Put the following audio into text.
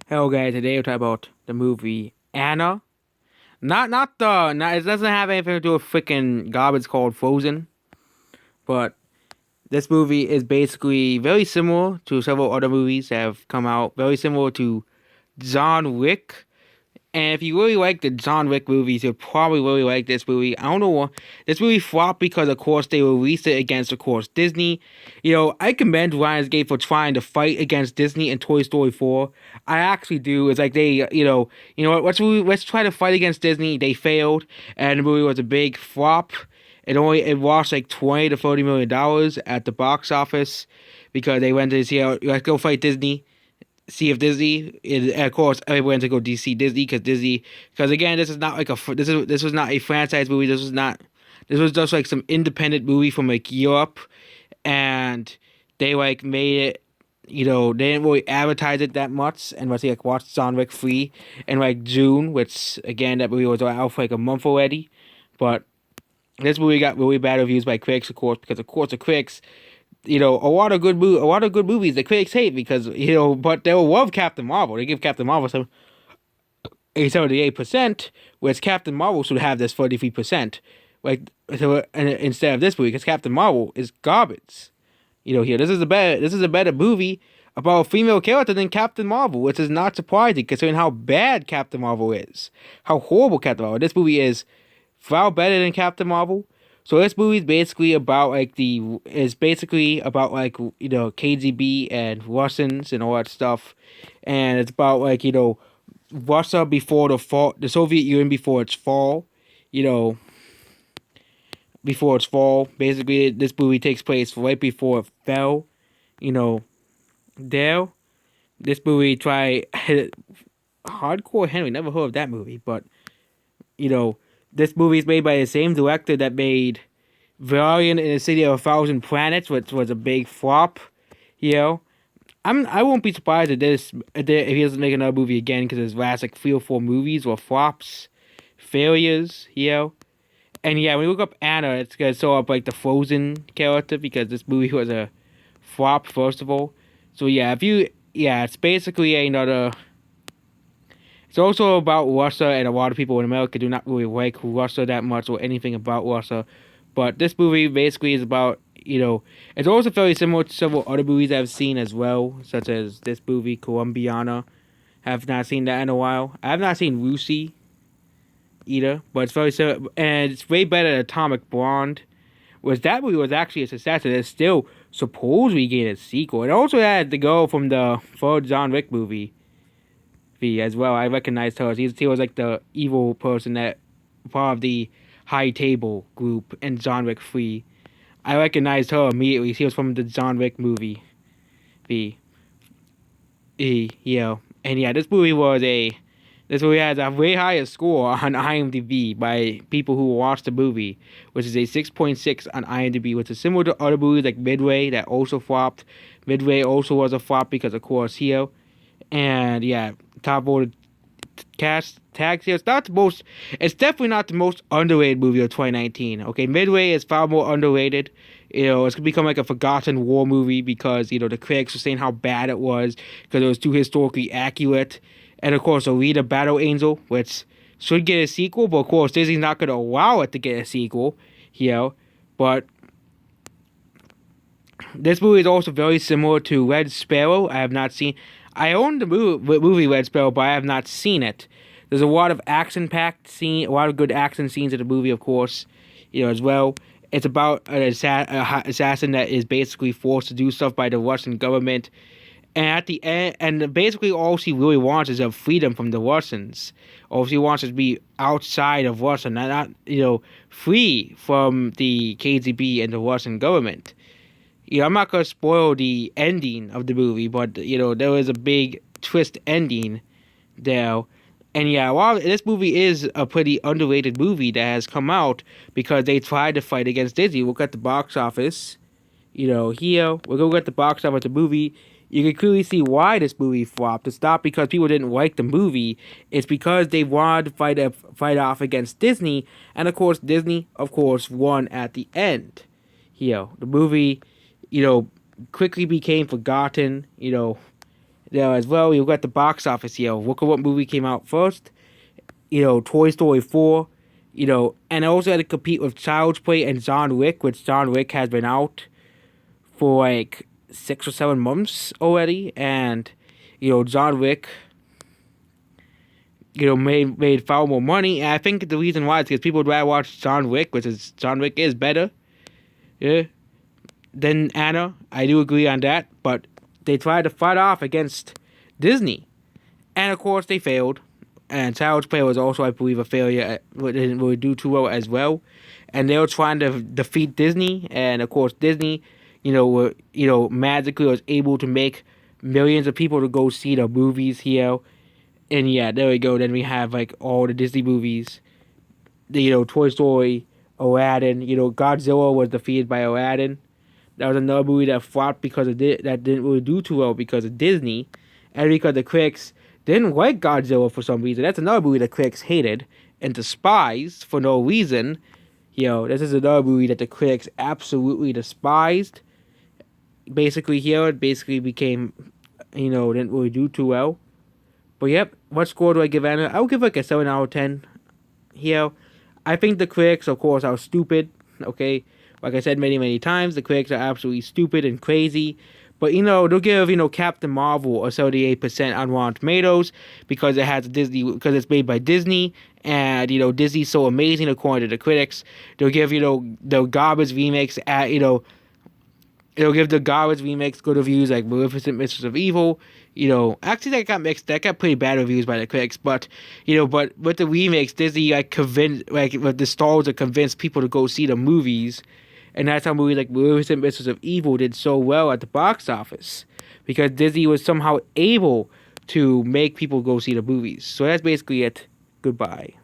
Hello guys, today we'll talk about the movie Anna. Not it doesn't have anything to do with freaking garbage called Frozen, but this movie is basically very similar to several other movies that have come out, very similar to John Wick. And if you really like the John Wick movies, you'll probably really like this movie. I don't know why. This movie flopped because, of course, they released it against, of course, Disney. I commend Lionsgate for trying to fight against Disney in Toy Story 4. I actually do. It's like they, what, let's try to fight against Disney. They failed, and the movie was a big flop. It lost like $20 to $30 million at the box office because they went to see let's go fight Disney, see if Disney, of course, everyone to go DC Disney because again, this is not like this was not a franchise movie. This was just like some independent movie from like Europe, and they like made it. They didn't really advertise it that much, and once like watched John Wick 3 in like June, which again that movie was out for like a month already, but this movie got really bad reviews by critics, of course, because of course the critics, a lot of good movies the critics hate because but they'll love Captain Marvel. They give Captain Marvel some a 78%, whereas Captain Marvel should have this 43%. Like so, instead of this movie, because Captain Marvel is garbage. Here this is a better movie about a female character than Captain Marvel, which is not surprising considering how bad Captain Marvel is, how horrible Captain Marvel. This movie is far better than Captain Marvel. So this movie is basically about KGB and Russians and all that stuff, and it's about Russia before the fall, the Soviet Union before its fall, you know before its fall. Basically, this movie takes place right before it fell. You know, there. This movie try Hardcore Henry. Never heard of that movie, but you know, this movie is made by the same director that made Valiant in the City of a Thousand Planets, which was a big flop. You know, I won't be surprised if he doesn't make another movie again because his last like 3 or 4 movies were flops, failures. And yeah, when you look up Anna, it's gonna show up like the Frozen character because this movie was a flop first of all. So yeah, it's basically another. It's also about Russia, and a lot of people in America do not really like Russia that much or anything about Russia. But this movie basically is about, it's also very similar to several other movies I've seen as well, such as this movie, Colombiana. Have not seen that in a while. I have not seen Lucy either, but it's very similar, and it's way better than Atomic Blonde. Was that movie was actually a success, and it's still supposedly getting a sequel. It also had the girl from the third John Wick movie as well. I recognized her. She was like the evil person that part of the High Table group in John Wick 3. I recognized her immediately. She was from the John Wick movie. V. And yeah, this movie has a way higher score on IMDb by people who watched the movie, which is a 6.6 on IMDb, which is similar to other movies like Midway that also flopped. Midway also was a flop because of course here. And yeah, top voted cast tags here. It's definitely not the most underrated movie of 2019. Okay, Midway is far more underrated. It's gonna become like a forgotten war movie because the critics were saying how bad it was because it was too historically accurate. And of course, Alita Battle Angel, which should get a sequel, but of course Disney's not gonna allow it to get a sequel. But this movie is also very similar to Red Sparrow. I have not seen. I own the movie Red Sparrow, but I have not seen it. There's a lot of a lot of good action scenes in the movie, of course, as well. It's about an assassin that is basically forced to do stuff by the Russian government, and at the end, and basically all she really wants is a freedom from the Russians. All she wants is to be outside of Russia, not free from the KGB and the Russian government. I'm not gonna spoil the ending of the movie, but there was a big twist ending there, and yeah, while this movie is a pretty underrated movie that has come out because they tried to fight against Disney. Look at the box office, here we're gonna look at the box office of the movie. You can clearly see why this movie flopped. It's not because people didn't like the movie. It's because they wanted to fight off against Disney, and of course Disney, won at the end. The movie quickly became forgotten. there as well. You got the box office here. Look at what movie came out first. Toy Story 4. And I also had to compete with Child's Play and John Wick, which John Wick has been out for like 6 or 7 months already. And, John Wick, made far more money. And I think the reason why is because people would rather watch John Wick, which is John Wick is better. Yeah. Than Anna. I do agree on that. But they tried to fight off against Disney. And of course they failed. And Child's Play was also, I believe, a failure. It didn't really do too well as well. And they were trying to defeat Disney. And of course Disney, magically was able to make millions of people to go see the movies here. And yeah, there we go. Then we have like all the Disney movies. Toy Story, Aladdin. Godzilla was defeated by Aladdin. That was another movie that flopped because that didn't really do too well because of Disney, and because the critics didn't like Godzilla for some reason. That's another movie the critics hated and despised for no reason. This is another movie that the critics absolutely despised. Basically, it basically became, didn't really do too well. But yep, what score do I give Anna? I would give like a 7 out of 10. I think the critics, of course, are stupid. Okay, like I said many, many times, the critics are absolutely stupid and crazy. But, they'll give, Captain Marvel a 78% on Rotten Tomatoes because because it's made by Disney. And, Disney's so amazing according to the critics. They'll give, the garbage remakes it'll give the garbage remakes good reviews like Maleficent, Mistress of Evil. Actually that got mixed. That got pretty bad reviews by the critics. But, but with the remakes, Disney, with the Star Wars, convinced people to go see the movies. And that's how movies like Maleficent, Mistress of Evil did so well at the box office. Because Disney was somehow able to make people go see the movies. So that's basically it. Goodbye.